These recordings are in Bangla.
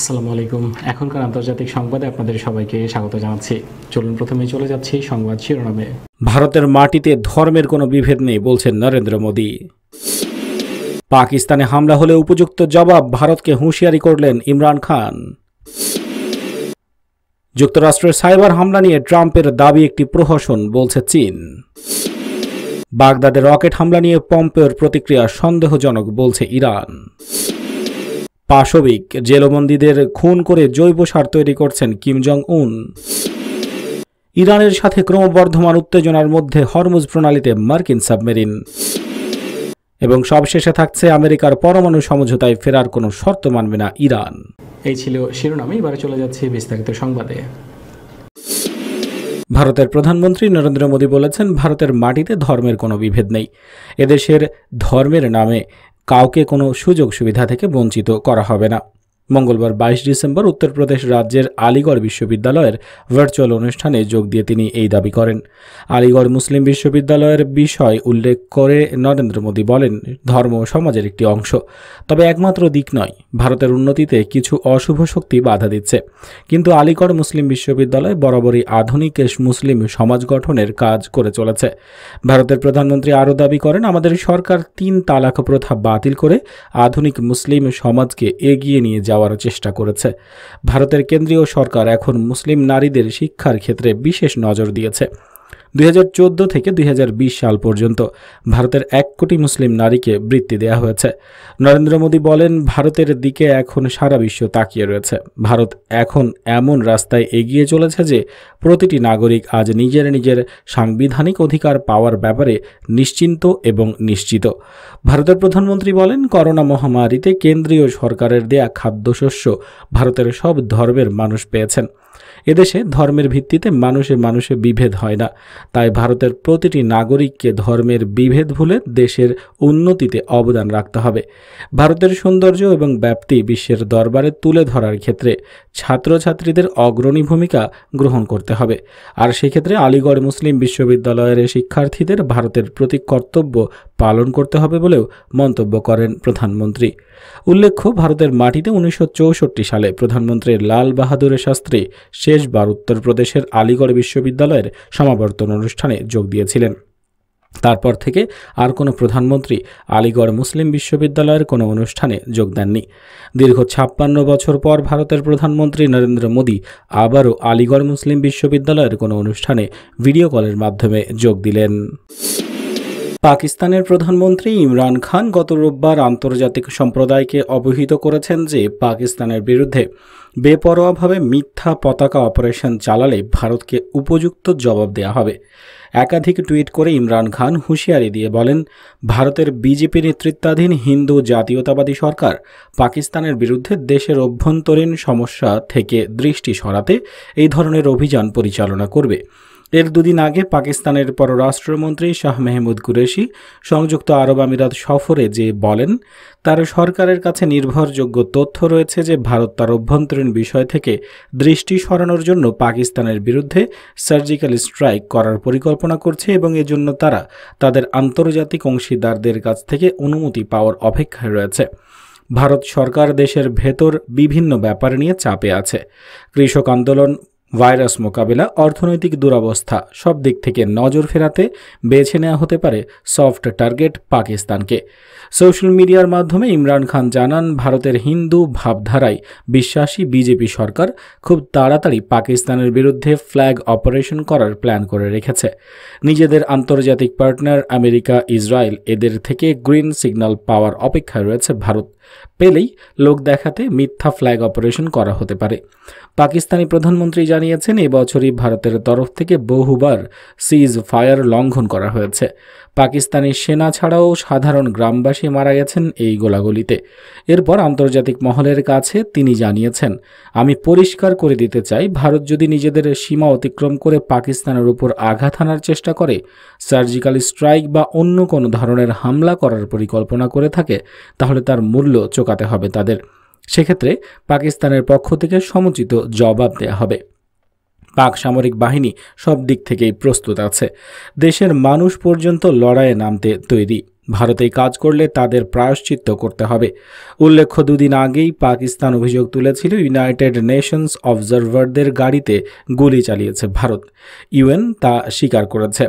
আসসালামু আলাইকুম। এখনকার আন্তর্জাতিক সংবাদে আপনাদের সবাইকে স্বাগত জানাচ্ছি। চলুন প্রথমেই চলে যাচ্ছি সংবাদ শিরোনামে। ভারতের মাটিতে ধর্মের কোনো বিভেদ নেই বলছেন নরেন্দ্র মোদী। পাকিস্তানে হামলা হলে উপযুক্ত জবাব, ভারতকে হুঁশিয়ারি করলেন ইমরান খান। যুক্তরাষ্ট্রের সাইবার হামলা নিয়ে ট্রাম্পের দাবি একটি প্রহসন বলছে চীন। বাগদাদের রকেট হামলা নিয়ে পম্পেওর প্রতিক্রিয়া সন্দেহজনক বলছে ইরান। পাশবিক জেলবন্দীদের খুন করে জৈব সার তৈরি করছেন কিম জং উন। ইরানের সাথে ক্রমবর্ধমান উত্তেজনার মধ্যে হরমুজ প্রণালীতে মার্কিন সাবমেরিন। এবং সবশেষে থাকছে আমেরিকার পরমাণু সমঝোতায় ফেরার কোনো শর্ত মানবে না ইরান। এই ছিল শিরোনামে, এবারে চলে যাচ্ছি বিস্তারিত সংবাদে। ভারতের প্রধানমন্ত্রী নরেন্দ্র মোদী বলেছেন, ভারতের মাটিতে ধর্মের কোনো বিভেদ নেই। এদেশের ধর্মের নামে কাউকে কোনো সুযোগ সুবিধা থেকে বঞ্চিত করা হবে না। মঙ্গলবার 22 ডিসেম্বর উত্তরপ্রদেশ রাজ্যের আলিগড় বিশ্ববিদ্যালয়ের ভার্চুয়াল অনুষ্ঠানে যোগ দিয়ে তিনি এই দাবি করেন। আলিগড় মুসলিম বিশ্ববিদ্যালয়ের বিষয় উল্লেখ করে নরেন্দ্র মোদী বলেন, ধর্ম সমাজের একটি অংশ, তবে একমাত্র দিক নয়। ভারতের উন্নতিতে কিছু অশুভ শক্তি বাধা দিচ্ছে, কিন্তু আলিগড় মুসলিম বিশ্ববিদ্যালয় বরাবরই আধুনিক মুসলিম সমাজ গঠনের কাজ করে চলেছে। ভারতের প্রধানমন্ত্রী আরও দাবি করেন, আমাদের সরকার 3 তালাক প্রথা বাতিল করে আধুনিক মুসলিম সমাজকে এগিয়ে নিয়ে যাওয়ার চেষ্টা করেছে। ভারতের কেন্দ্রীয় সরকার এখন মুসলিম নারীদের শিক্ষার ক্ষেত্রে বিশেষ নজর দিয়েছে। 2014 থেকে 2020 সাল পর্যন্ত ভারতের 1 কোটি মুসলিম নারীকে বৃত্তি দেওয়া হয়েছে। নরেন্দ্র মোদী বলেন, ভারতের দিকে এখন সারা বিশ্ব তাকিয়ে রয়েছে। ভারত এখন এমন রাস্তায় এগিয়ে চলেছে যে প্রতিটি নাগরিক আজ নিজের নিজের সাংবিধানিক অধিকার পাওয়ার ব্যাপারে নিশ্চিন্ত এবং নিশ্চিত। ভারতের প্রধানমন্ত্রী বলেন, করোনা মহামারীতে কেন্দ্রীয় সরকারের দেয়া খাদ্যশস্য ভারতের সব ধর্মের মানুষ পেয়েছেন। এদেশে ধর্মের ভিত্তিতে মানুষে মানুষে বিভেদ হয় না, তাই ভারতের প্রতিটি নাগরিককে ধর্মের বিভেদ ভুলে দেশের উন্নতিতে অবদান রাখতে হবে। ভারতের সৌন্দর্য এবং ব্যাপ্তি বিশ্বের দরবারে তুলে ধরার ক্ষেত্রে ছাত্রছাত্রীদের অগ্রণী ভূমিকা গ্রহণ করতে হবে, আর সেক্ষেত্রে আলিগড় মুসলিম বিশ্ববিদ্যালয়ের শিক্ষার্থীদের ভারতের প্রতি কর্তব্য পালন করতে হবে বলেও মন্তব্য করেন প্রধানমন্ত্রী। উল্লেখ্য, ভারতের মাটিতে 1964 সালে প্রধানমন্ত্রী লাল বাহাদুর শাস্ত্রী শেষবার উত্তরপ্রদেশের আলিগড় বিশ্ববিদ্যালয়ের সমাবর্তন অনুষ্ঠানে যোগ দিয়েছিলেন। তারপর থেকে আর কোনো প্রধানমন্ত্রী আলিগড় মুসলিম বিশ্ববিদ্যালয়ের কোনো অনুষ্ঠানে যোগ দেননি। দীর্ঘ 56 বছর পর ভারতের প্রধানমন্ত্রী নরেন্দ্র মোদী আবারও আলিগড় মুসলিম বিশ্ববিদ্যালয়ের কোনো অনুষ্ঠানে ভিডিও কলের মাধ্যমে যোগ দিলেন। পাকিস্তানের প্রধানমন্ত্রী ইমরান খান গত রোববার আন্তর্জাতিক সম্প্রদায়কে অবহিত করেছেন যে পাকিস্তানের বিরুদ্ধে বেপরোয়াভাবে মিথ্যা পতাকা অপারেশন চালালে ভারতকে উপযুক্ত জবাব দেওয়া হবে। একাধিক টুইট করে ইমরান খান হুঁশিয়ারি দিয়ে বলেন, ভারতের বিজেপি নেতৃত্বাধীন হিন্দু জাতীয়তাবাদী সরকার পাকিস্তানের বিরুদ্ধে দেশের অভ্যন্তরীণ সমস্যা থেকে দৃষ্টি সরাতে এই ধরনের অভিযান পরিচালনা করবে। এর 2 দিন আগে পাকিস্তানের পররাষ্ট্রমন্ত্রী শাহ মেহমুদ কুরেশি সংযুক্ত আরব আমিরাত সফরে যে বলেন, তার সরকারের কাছে নির্ভরযোগ্য তথ্য রয়েছে যে ভারত তার অভ্যন্তরীণ বিষয় থেকে দৃষ্টি সরানোর জন্য পাকিস্তানের বিরুদ্ধে সার্জিক্যাল স্ট্রাইক করার পরিকল্পনা করছে এবং এজন্য তারা তাদের আন্তর্জাতিক অংশীদারদের কাছ থেকে অনুমতি পাওয়ার অপেক্ষায় রয়েছে। ভারত সরকার দেশের ভেতর বিভিন্ন ব্যাপার নিয়ে চাপে আছে। কৃষক আন্দোলন, ভাইরাস মোকাবিলা, অর্থনৈতিক দুরবস্থা, সব দিক থেকে নজর ফেরাতে বেছে নেওয়া হতে পারে সফট টার্গেট পাকিস্তানকে। সোশ্যাল মিডিয়ার মাধ্যমে ইমরান খান জানান, ভারতের হিন্দু ভাবধারায় বিশ্বাসী বিজেপি সরকার খুব তাড়াতাড়ি পাকিস্তানের বিরুদ্ধে ফ্ল্যাগ অপারেশন করার প্ল্যান করে রেখেছে। নিজেদের আন্তর্জাতিক পার্টনার আমেরিকা, ইসরায়েল এদের থেকে গ্রিন সিগন্যাল পাওয়ার অপেক্ষায় রয়েছে ভারত। পেলেই লোক দেখাতে মিথ্যা ফ্ল্যাগ অপারেশন করা হতে পারে। পাকিস্তানি প্রধানমন্ত্রী জানিয়েছেন, এবছরই ভারতের তরফ থেকে বহুবার সিজ ফায়ার লঙ্ঘন করা হয়েছে। পাকিস্তানি সেনা ছাড়াও সাধারণ গ্রামবাসী মারা গেছেন এই গোলাগুলিতে। এরপর আন্তর্জাতিক মহলের কাছে তিনি জানিয়েছেন, আমি পরিষ্কার করে দিতে চাই, ভারত যদি নিজেদের সীমা অতিক্রম করে পাকিস্তানের উপর আঘাত হানার চেষ্টা করে, সার্জিক্যাল স্ট্রাইক বা অন্য কোনো ধরনের হামলা করার পরিকল্পনা করে থাকে, তাহলে তার মূল্য চোকাতে হবে তাদের। সেক্ষেত্রে পাকিস্তানের পক্ষ থেকে সমুচিত জবাব দেয়া হবে। পাক সামরিক বাহিনী সব দিক থেকেই প্রস্তুত আছে। দেশের মানুষ পর্যন্ত লড়াইয়ে নামতে তৈরি। ভারতেই কাজ করলে তাদের প্রায়শ্চিত্ত করতে হবে। উল্লেখ্য, দুদিন আগেই পাকিস্তান অভিযোগ তুলেছিল ইউনাইটেড নেশনস অবজারভারদের গাড়িতে গুলি চালিয়েছে ভারত। ইউএন তা স্বীকার করেছে।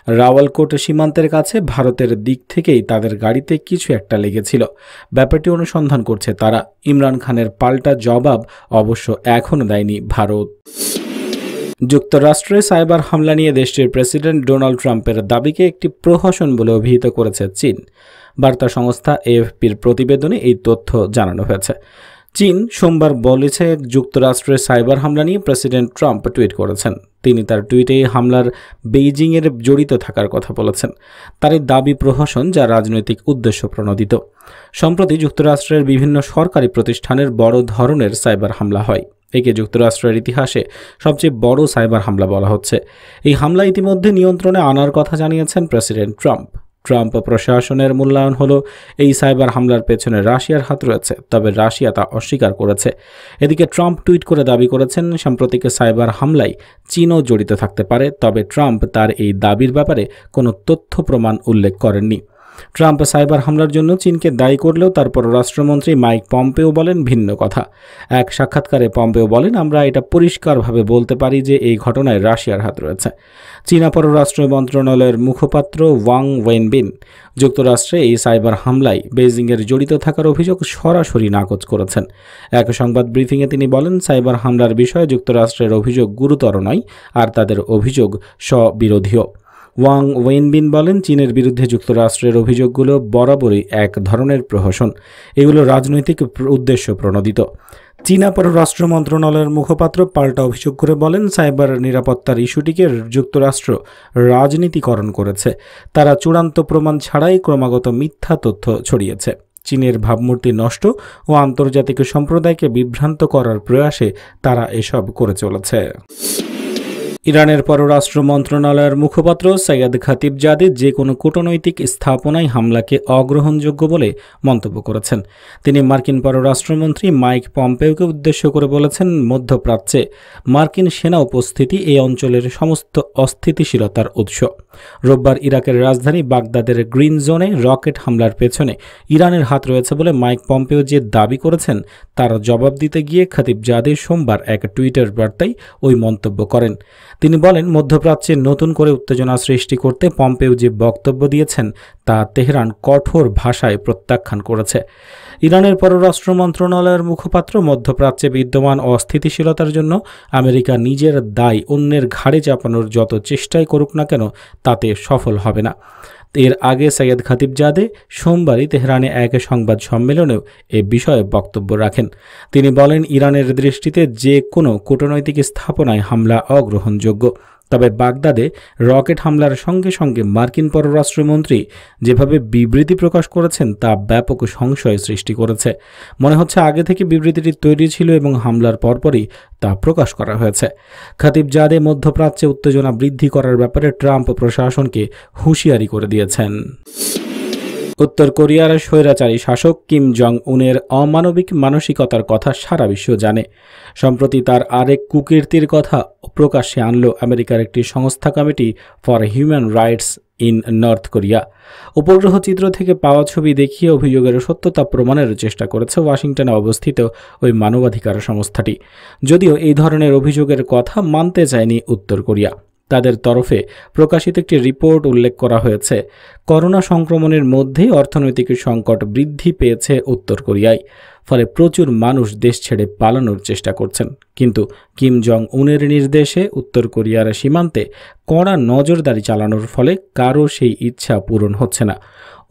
রাওয়ালকোট সীমান্তের কাছে ভারতের দিক থেকেই তাদের গাড়িতে কিছু একটা লেগেছিল। ব্যাপারটি অনুসন্ধান করছে তারা। ইমরান খানের পাল্টা জবাব অবশ্য এখনও দেয়নি ভারত। যুক্তরাষ্ট্রে সাইবার হামলা নিয়ে দেশটির প্রেসিডেন্ট ডোনাল্ড ট্রাম্পের দাবিকে একটি প্রহসন বলে অভিহিত করেছে চীন। বার্তা সংস্থা এএফপির প্রতিবেদনে এই তথ্য জানানো হয়েছে। চীন সোমবার বলেছে, যুক্তরাষ্ট্রের সাইবার হামলা নিয়ে প্রেসিডেন্ট ট্রাম্প টুইট করেছেন। তিনি তার টুইটে হামলার বেইজিংয়ের জড়িত থাকার কথা বলেছেন। তার এই দাবি প্রহসন, যা রাজনৈতিক উদ্দেশ্য প্রণোদিত। সম্প্রতি যুক্তরাষ্ট্রের বিভিন্ন সরকারি প্রতিষ্ঠানের বড় ধরনের সাইবার হামলা হয়। একে যুক্তরাষ্ট্রের ইতিহাসে সবচেয়ে বড় সাইবার হামলা বলা হচ্ছে। এই হামলা ইতিমধ্যে নিয়ন্ত্রণে আনার কথা জানিয়েছেন প্রেসিডেন্ট ট্রাম্প। ট্রাম্প প্রশাসনের মূল্যায়ন হলো এই সাইবার হামলার পেছনে রাশিয়ার হাত রয়েছে, তবে রাশিয়া তা অস্বীকার করেছে। এদিকে ট্রাম্প টুইট করে দাবি করেছেন সাম্প্রতিক সাইবার হামলায় চীনও জড়িত থাকতে পারে, তবে ট্রাম্প তার এই দাবির ব্যাপারে কোনো তথ্য প্রমাণ উল্লেখ করেননি। ট্রাম্প সাইবার হামলার জন্য চীনকে দায়ী করলেও তার পররাষ্ট্রমন্ত্রী মাইক পম্পেও বলেন ভিন্ন কথা। এক সাক্ষাৎকারে পম্পেও বলেন, আমরা এটা পরিষ্কারভাবে বলতে পারি যে এই ঘটনায় রাশিয়ার হাত রয়েছে। চীনা পররাষ্ট্র মন্ত্রণালয়ের মুখপাত্র ওয়াং ওয়েনবিন যুক্তরাষ্ট্রে এই সাইবার হামলায় বেইজিংয়ের জড়িত থাকার অভিযোগ সরাসরি নাকচ করেছেন। এক সংবাদ ব্রিফিংয়ে তিনি বলেন, সাইবার হামলার বিষয়ে যুক্তরাষ্ট্রের অভিযোগ গুরুতর নয়, আর তাদের অভিযোগ স্ববিরোধীও। ওয়াং ওয়েনবিন বলেন, চীনের বিরুদ্ধে যুক্তরাষ্ট্রের অভিযোগগুলো বরাবরই এক ধরনের প্রহসন। এগুলো রাজনৈতিক উদ্দেশ্য প্রণোদিত। চীনা পররাষ্ট্র মন্ত্রণালয়ের মুখপাত্র পাল্টা অভিযোগ করে বলেন, সাইবার নিরাপত্তার ইস্যুটিকে যুক্তরাষ্ট্র রাজনীতিকরণ করেছে। তারা চূড়ান্ত প্রমাণ ছাড়াই ক্রমাগত মিথ্যা তথ্য ছড়িয়েছে। চীনের ভাবমূর্তি নষ্ট ও আন্তর্জাতিক সম্প্রদায়কে বিভ্রান্ত করার প্রয়াসে তারা এসব করে চলেছে। ইরানের পররাষ্ট্র মন্ত্রণালয়ের মুখপাত্র সৈয়দ খাতিবজাদে যে কোনো কূটনৈতিক স্থাপনায় হামলাকে অগ্রহণযোগ্য বলে মন্তব্য করেছেন। তিনি মার্কিন পররাষ্ট্রমন্ত্রী মাইক পম্পেওকে উদ্দেশ্য করে বলেছেন, মধ্যপ্রাচ্যে মার্কিন সেনা উপস্থিতি এই অঞ্চলের সমস্ত অস্থিতিশীলতার উৎস। রোববার ইরাকের রাজধানী বাগদাদের গ্রিন জোনে রকেট হামলার পেছনে ইরানের হাত রয়েছে বলে মাইক পম্পেও যে দাবি করেছেন, তার জবাব দিতে গিয়ে খাতিবজাদে সোমবার এক টুইটার বার্তায় ওই মন্তব্য করেন। তিনি বলেন, মধ্যপ্রাচ্যে নতুন করে উত্তেজনা সৃষ্টি করতে পম্পেও যে বক্তব্য দিয়েছেন তা তেহরান কঠোর ভাষায় প্রত্যাখ্যান করেছে। ইরানের পররাষ্ট্র মন্ত্রণালয়ের মুখপাত্র, মধ্যপ্রাচ্যে বিদ্যমান অস্থিতিশীলতার জন্য আমেরিকা নিজের দায় অন্যের ঘাড়ে চাপানোর যত চেষ্টাই করুক না কেন তাতে সফল হবে না। এর আগে সৈয়দ খাতিবজাদে সোমবারই তেহরানে এক সংবাদ সম্মেলনেও এ বিষয়ে বক্তব্য রাখেন। তিনি বলেন, ইরানের দৃষ্টিতে যে কোনো কূটনৈতিক স্থাপনায় হামলা অগ্রহণযোগ্য। তবে বাগদাদে রকেট হামলার সঙ্গে সঙ্গে মার্কিন পররাষ্ট্রমন্ত্রী যেভাবে বিবৃতি প্রকাশ করেছেন তা ব্যাপক সংশয় সৃষ্টি করেছে। মনে হচ্ছে আগে থেকে বিবৃতিটি তৈরি ছিল এবং হামলার পরপরই তা প্রকাশ করা হয়েছে। খাতিবজাদে মধ্যপ্রাচ্যে উত্তেজনা বৃদ্ধি করার ব্যাপারে ট্রাম্প প্রশাসনকে হুঁশিয়ারি করে দিয়েছেন। উত্তর কোরিয়ার স্বৈরাচারী শাসক কিম জং উনের অমানবিক মানসিকতার কথা সারা বিশ্ব জানে। সম্প্রতি তার আরেক কুকীর্তির কথা প্রকাশ্যে আনল আমেরিকার একটি সংস্থা, committee for human rights in north Korea. উপগ্রহ চিত্র থেকে পাওয়া ছবি দেখিয়ে অভিযোগের সত্যতা প্রমাণের চেষ্টা করেছে ওয়াশিংটনে অবস্থিত ওই মানবাধিকার সংস্থাটি। যদিও এই ধরনের অভিযোগের কথা মানতে চায়নি উত্তর কোরিয়া। তাদের তরফে প্রকাশিত একটি রিপোর্ট উল্লেখ করা হয়েছে, করোনা সংক্রমণের মধ্যেই অর্থনৈতিক সংকট বৃদ্ধি পেয়েছে উত্তর কোরিয়ায়। ফলে প্রচুর মানুষ দেশ ছেড়ে পালানোর চেষ্টা করছেন। কিন্তু কিম জং উনের নির্দেশে উত্তর কোরিয়ার সীমান্তে কড়া নজরদারি চালানোর ফলে কারও সেই ইচ্ছা পূরণ হচ্ছে না।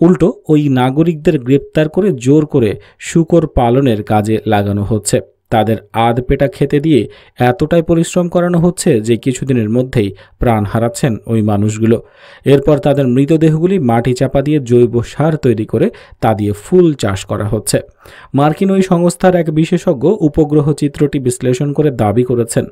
উল্টো ওই নাগরিকদের গ্রেপ্তার করে জোর করে শূকর পালনের কাজে লাগানো হচ্ছে। তাদের আধপেটা খেতে দিয়ে এতটাই পরিশ্রম করানো হচ্ছে যে কিছুদিনের মধ্যেই প্রাণ হারাচ্ছেন ওই মানুষগুলো। এরপর তাদের মৃতদেহগুলি মাটি চাপা দিয়ে জৈব সার তৈরি করে তা দিয়ে ফুল চাষ করা হচ্ছে। মার্কিন ওই সংস্থার এক বিশেষজ্ঞ উপগ্রহ চিত্রটি বিশ্লেষণ করে দাবি করেছেন,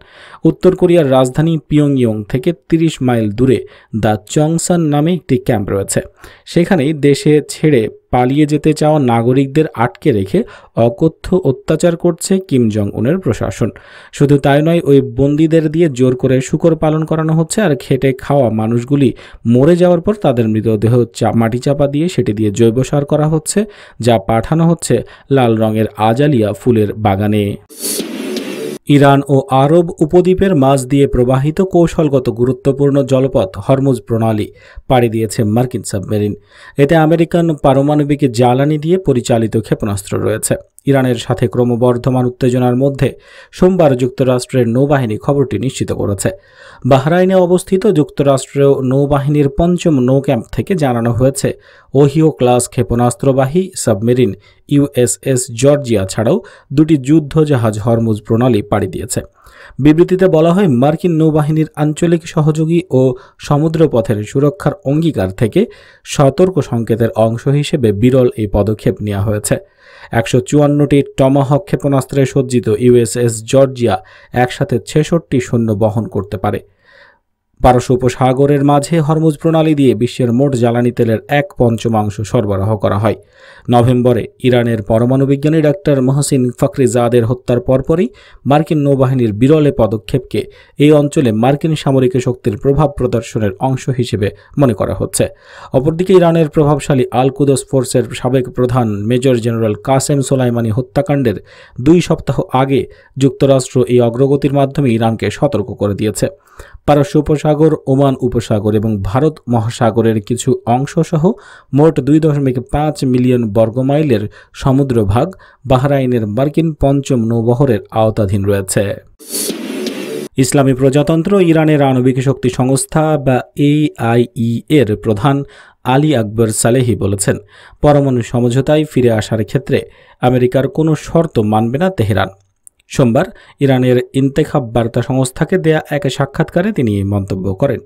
উত্তর কোরিয়ার রাজধানী পিয়ংইয়ং থেকে 30 মাইল দূরে দ্য চংসান নামে একটি ক্যাম্প রয়েছে। সেখানেই দেশে ছেড়ে পালিয়ে যেতে চাওয়া নাগরিকদের আটকে রেখে অকথ্য অত্যাচার করছে কিম জং উনের প্রশাসন। শুধু তাই নয়, ওই বন্দীদের দিয়ে জোর করে শূকর পালন করানো হচ্ছে, আর খেটে খাওয়া মানুষগুলি মরে যাওয়ার পর তাদের মৃতদেহ মাটি চাপা দিয়ে সেটি দিয়ে জৈব সার করা হচ্ছে, যা পাঠানো হচ্ছে লাল রঙের আজালিয়া ফুলের বাগানে। ইরান ও আরব উপদ্বীপের মাঝ দিয়ে প্রবাহিত কৌশলগত গুরুত্বপূর্ণ জলপথ হরমুজ প্রণালী পাড়ি দিয়েছে মার্কিন সাবমেরিন। এতে আমেরিকান পারমাণবিক জ্বালানি দিয়ে পরিচালিত ক্ষেপণাস্ত্র রয়েছে। ইরানের সাথে ক্রমবর্ধমান উত্তেজনার মধ্যে সোমবার যুক্তরাষ্ট্রের নৌবাহিনী খবরটি নিশ্চিত করেছে। বাহরাইনে অবস্থিত যুক্তরাষ্ট্রীয় নৌবাহিনীর ৫ম নৌ ক্যাম্প থেকে জানানো হয়েছে, ওহিও ক্লাস ক্ষেপণাস্ত্রবাহী সাবমেরিন ইউএসএস জর্জিয়া ছাড়াও 2টি যুদ্ধজাহাজ হরমুজ প্রণালী পাড়ি দিয়েছে। বিবৃতিতে বলা হয়, মার্কিন নৌবাহিনীর আঞ্চলিক সহযোগী ও সমুদ্রপথের সুরক্ষার অঙ্গীকার থেকে সতর্ক সংকেতের অংশ হিসেবে বিরল এই পদক্ষেপ নেওয়া হয়েছে। 154টি টমাহক ক্ষেপণাস্ত্রে সজ্জিত ইউএসএস জর্জিয়া একসাথে 66টি সৈন্য বহন করতে পারে। পারস্য উপসাগরের মাঝে হরমুজ প্রণালী দিয়ে বিশ্বের মোট জ্বালানি তেলের 1/5 সরবরাহ করা হয়। নভেম্বরে ইরানের পরমাণু বিজ্ঞানী ডাক্তার মহসিন ফখরিজাদের হত্যার পরপরই মার্কিন নৌবাহিনীর বিরল পদক্ষেপকে এই অঞ্চলে মার্কিন সামরিক শক্তির প্রভাব প্রদর্শনের অংশ হিসেবে মনে করা হচ্ছে। অপরদিকে ইরানের প্রভাবশালী আল কুদস ফোর্সের সাবেক প্রধান মেজর জেনারেল কাসেম সোলাইমানি হত্যাকাণ্ডের 2 সপ্তাহ আগে যুক্তরাষ্ট্র এই অগ্রগতির মাধ্যমে ইরানকে সতর্ক করে দিয়েছে। পারস্য উপসাগর, ওমান উপসাগর এবং ভারত মহাসাগরের কিছু অংশ সহ মোট 2.5 মিলিয়ন বর্গমাইলের সমুদ্রভাগ বাহরাইনের মার্কিন 5ম নৌবহরের আওতাধীন রয়েছে। ইসলামী প্রজাতন্ত্র ইরানের আণবিক শক্তি সংস্থা বা AIE এর প্রধান আলী আকবর সালেহি বলেছেন, পরমাণু সমঝোতায় ফিরে আসার ক্ষেত্রে আমেরিকার কোনো শর্ত মানবে না তেহরান। সোমবার ইরানের ইন্তেখাব বার্তা সংস্থাকে দেয়া এক সাক্ষাৎকারে তিনি এই মন্তব্য করেন।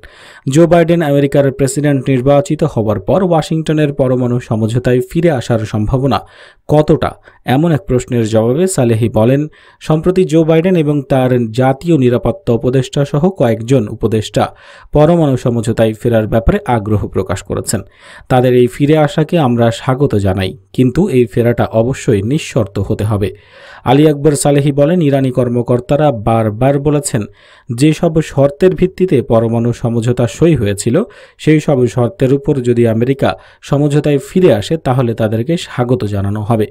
জো বাইডেন আমেরিকার প্রেসিডেন্ট নির্বাচিত হওয়ার পর ওয়াশিংটনের পরমাণু সমঝোতায় ফিরে আসার সম্ভাবনা কতটা, এমন এক প্রশ্নের জবাবে সালেহি বলেন, সম্প্রতি জো বাইডেন এবং তার জাতীয় নিরাপত্তা উপদেষ্টা সহ কয়েকজন উপদেষ্টা পরমাণু সমঝোতায় ফেরার ব্যাপারে আগ্রহ প্রকাশ করেছেন। তাদের এই ফিরে আসাকে আমরা স্বাগত জানাই, কিন্তু এই ফেরাটা অবশ্যই নিঃশর্ত হতে হবে। আলী আকবর সালেহি বলেন, ইরানি কর্মকর্তারা বারবার বলেছেন, যেসব শর্তের ভিত্তিতে পরমাণু সমঝোতা সই হয়েছিল সেই সব শর্তের উপর যদি আমেরিকা সমঝোতায় ফিরে আসে তাহলে তাদেরকে স্বাগত জানানো হবে।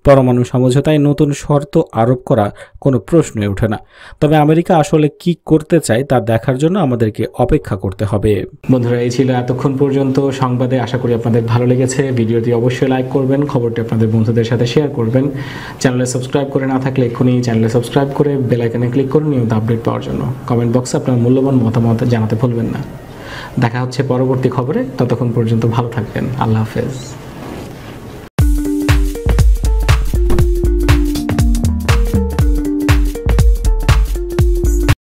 পরমাণু সমঝোতায় নতুন শর্ত আরোপ করা কোনো প্রশ্নই ওঠে না। তবে আমেরিকা আসলে কি করতে চায় তা দেখার জন্য আমাদেরকে অপেক্ষা করতে হবে। বন্ধুরা, এই ছিল এতক্ষণ পর্যন্ত সংবাদে। আশা করি আপনাদের ভালো লেগেছে। ভিডিওটি অবশ্যই লাইক করবেন, খবরটি আপনাদের বন্ধুদের সাথে শেয়ার করবেন। চ্যানেলে সাবস্ক্রাইব করে না থাকলে এক্ষুনি চ্যানেলে সাবস্ক্রাইব করে বেল আইকনে ক্লিক করুন নিয়মিত আপডেট পাওয়ার জন্য। কমেন্ট বক্সে আপনার মূল্যবান মতামত জানাতে ভুলবেন না। দেখা হচ্ছে পরবর্তী খবরে। ততক্ষণ পর্যন্ত ভালো থাকবেন। আল্লাহ হাফেজ।